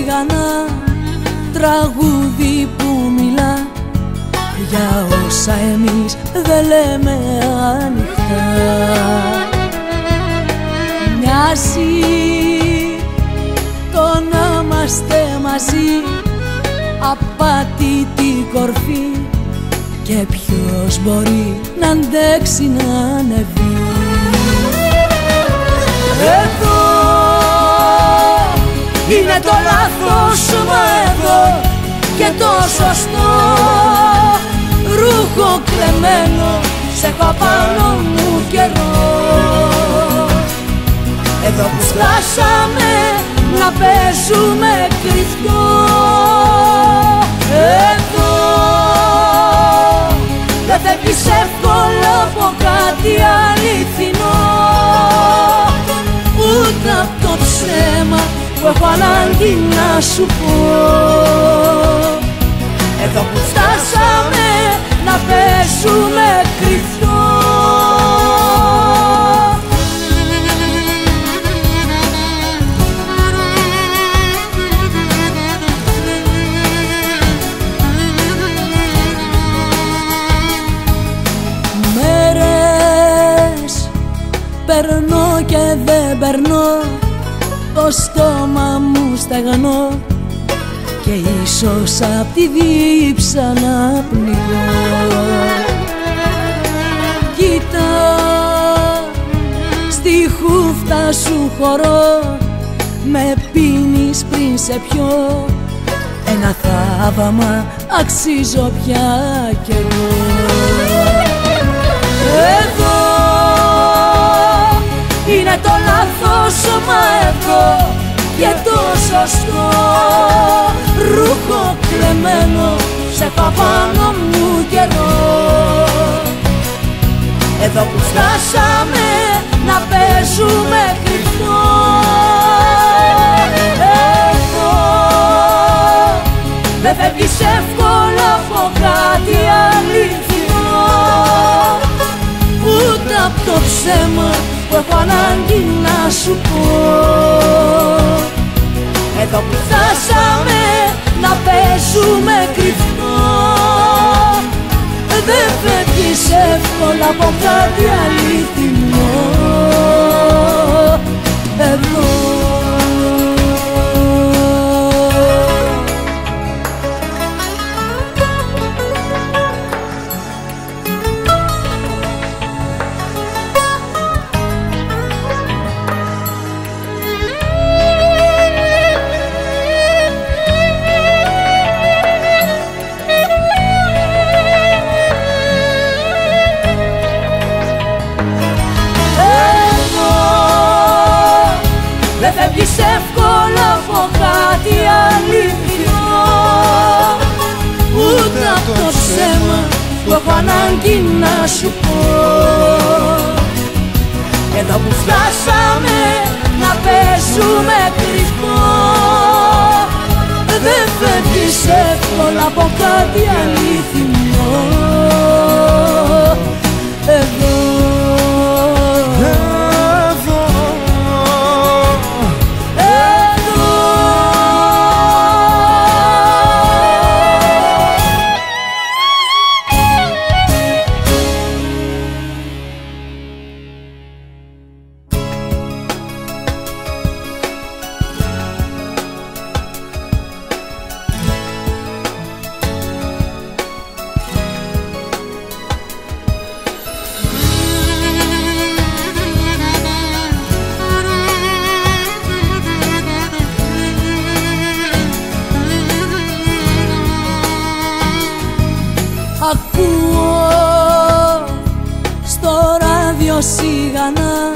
σιγανά τραγούδι που μιλά για όσα εμείς δεν λέμε ανοιχτά. Μοιάζει το να είμαστε μαζί απάτητη κορφή και ποιος μπορεί να αντέξει να ανεβεί. Εδώ είναι το λάθος, μα εδώ και το σωστό. Ρούχο κλεμμένο, σε έχω πάνω μου καιρό. Εδώ που φτάσαμε να παίζουμε κρυφτό. Εδώ δεν φεύγεις εύκολα από κάτι αληθινό, ούτε απ' το ψέμα που έχω ανάγκη να σου πω. Εδώ που φτάσαμε να παίζουμε κρυφτό. Μέρες περνώ και δεν περνώ, το στόμα μου στεγνώ και ίσως απ' τη δίψα να πνιγώ. Κοίτα, στη χούφτα σου χωρώ, με πίνεις πριν σε πιω, ένα θαύμα αξίζω πια κι εγώ. Εδώ είναι το λάθος, μα εδώ και το σωστό. Ρούχο κλεμμένο, σε έχω πάνω μου καιρό. Εδώ που φτάσαμε να παίζουμε κρυφτό. Εδώ δεν φεύγεις εύκολα από κάτι αληθινό, ούτε απ' το ψέμα που έχω ανάγκη να σου πω. Εδώ που φτάσαμε να παίζουμε κρυφτό. Δεν φεύγεις εύκολα από κάτι αληθινό. Εδώ δεν φεύγεις εύκολα από κάτι αληθινό, ούτε απ' το ψέμα που έχω ανάγκη να σου πω. Εδώ που φτάσαμε να παίζουμε κρυφτό. Δεν φεύγεις εύκολα από κάτι αληθινό. Εδώ ακούω στο ράδιο σιγανά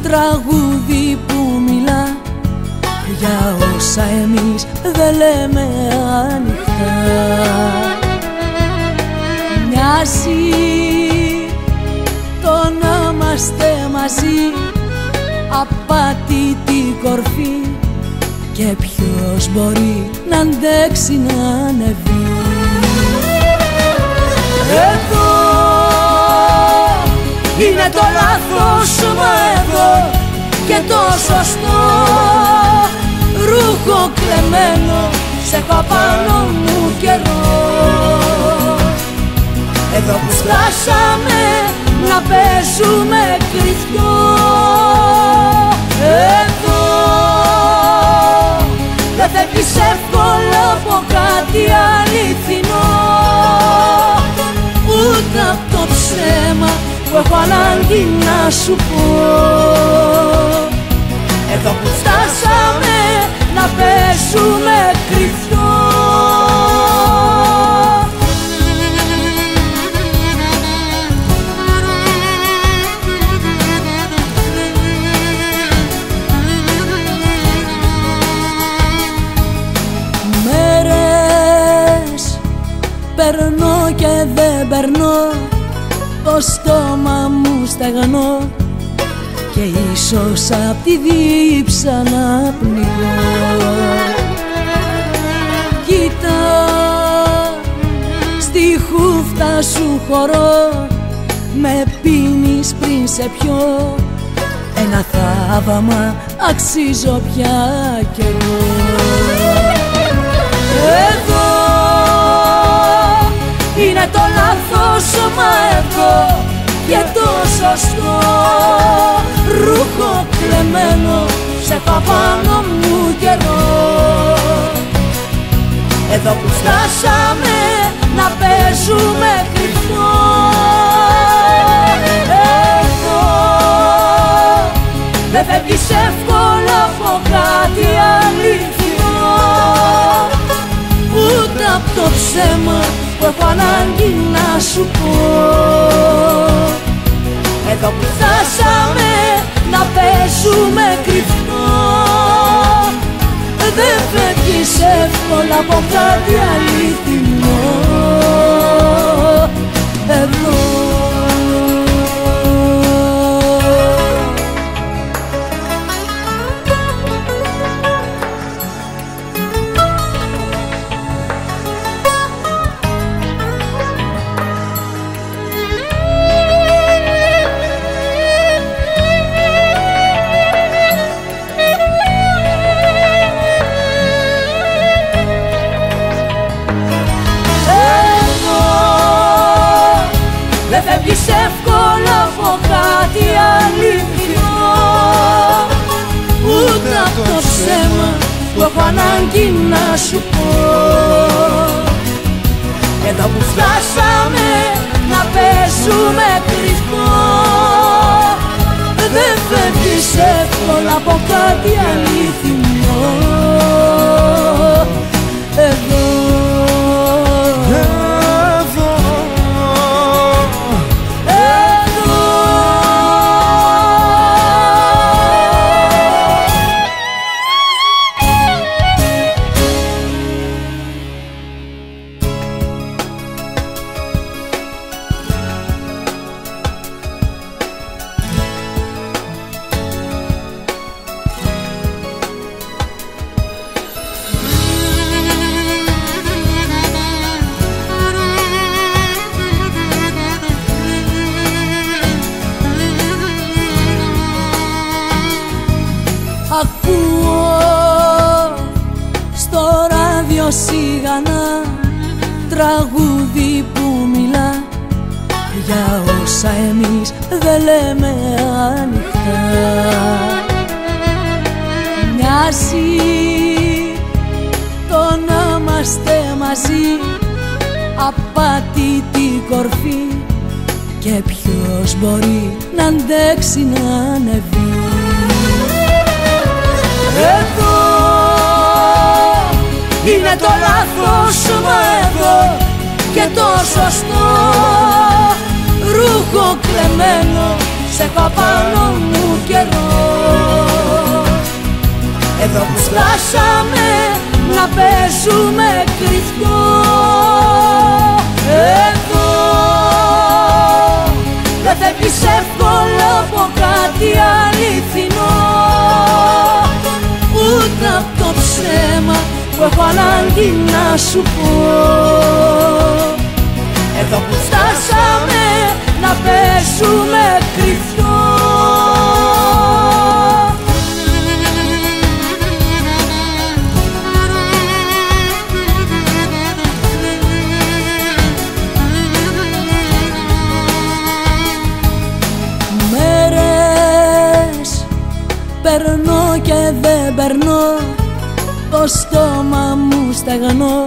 τραγούδι που μιλά για όσα εμείς δεν λέμε ανοιχτά. Μοιάζει το να είμαστε μαζί απάτητη κορφή και ποιος μπορεί να αντέξει να ανεβεί. Εδώ είναι το λάθος, μα εδώ και το σωστό. Ρούχο κλεμμένο, κλεμμένο, σε έχω απάνω μου καιρό. Εδώ που φτάσαμε να παίζουμε κρυφτό, εδώ δεν φεύγεις εύκολα από κάτι αληθινό, ούτε απ' το ψέμα που έχω ανάγκη να σου πω. Εδώ που φτάσαμε να παίζουμε κρυφτό. Μέρες περνώ και δεν περνώ, το στόμα μου στεγνώ και ίσως απ' τη δίψα να πνιγώ. Κοίτα, στη χούφτα σου χωρώ, με πίνεις πριν σε πιω, ένα θαύμα αξίζω πια κι εγώ. Εδώ είναι το λάθος, μα εδώ και το σωστό. Ρούχο κλεμμένο, σε έχω απάνω μου καιρό. Εδώ που φτάσαμε να παίζουμε κρυφτό, εδώ δεν φεύγεις εύκολα από κάτι αληθινό, ούτε απ' το ψέμα που έχω ανάγκη να σου πω. Εδώ που φτάσαμε να παίζουμε κρυφτό, δεν φεύγεις εύκολα από κάτι αληθινό, εδώ. Δεν φεύγεις εύκολα από κάτι αληθινό, ούτε απ' το ψέμα που έχω ανάγκη να σου πω. Εδώ που φτάσαμε να παίζουμε κρυφτό, δεν φεύγεις εύκολα από κάτι αληθινό, εδώ. Ακούω στο ράδιο σιγανά τραγούδι που μιλά για όσα εμείς δεν λέμε ανοιχτά. Μοιάζει το να είμαστε μαζί, απάτητη κορφή, και ποιος μπορεί να αντέξει να ανεβεί. Εδώ είναι το λάθος, μα εδώ και το σωστό. Ρούχο κλεμμένο, σε έχω απάνω μου καιρό. Εδώ που φτάσαμε να παίζουμε κρυφτό, εδώ δεν φεύγεις εύκολα από κάτι αληθινό, ούτε απ' το ψέμα που έχω ανάγκη να σου πω. Εδώ που φτάσαμε να παίζουμε κρυφτό. δεν περνώ, το στόμα μου στεγνώ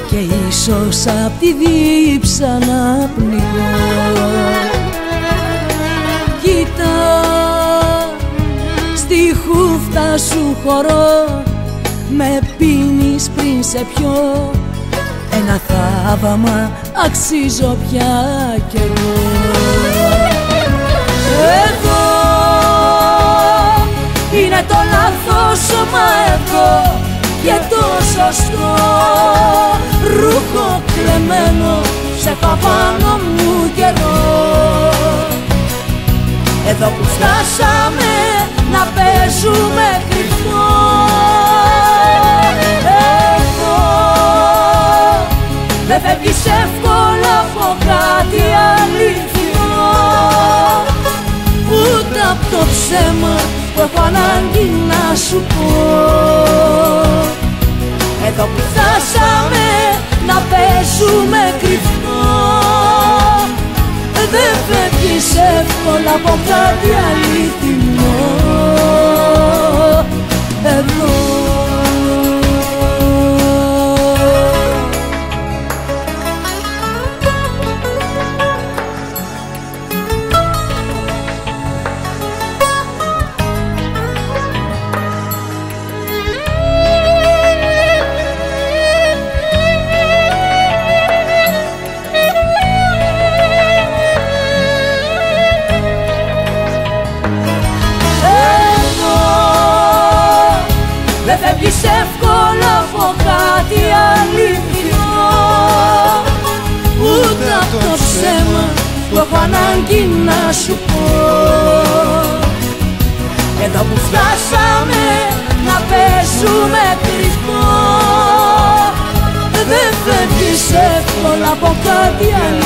και ίσως απ' τη δίψα να πνιγώ. Κοίτα, στη χούφτα σου χωρώ, με πίνεις πριν σε πιω, ένα θαύμα αξίζω πια κι εγώ. Εδώ είναι το λάθος, μα εδώ και το σωστό. Ρούχο κλεμμένο, σε έχω πάνω μου καιρό. Εδώ που φτάσαμε να παίζουμε κρυφό. Εδώ δεν φεύγεις εύκολα από κάτι αληθινό, ούτε απ' το ψέμα που έχω ανάγκη να σου πω. Εδώ που φτάσαμε να παίζουμε κρυφό, δεν φεύγεις εύκολα από κάτι αληθινό. Εδώ δεν φεύγεις εύκολα από κάτι αληθινό, ούτε απ' το ψέμα που έχω ανάγκη να σου πω. Εδώ που φτάσαμε να παίζουμε κρυφό, δεν φεύγεις εύκολα από κάτι αληθινό.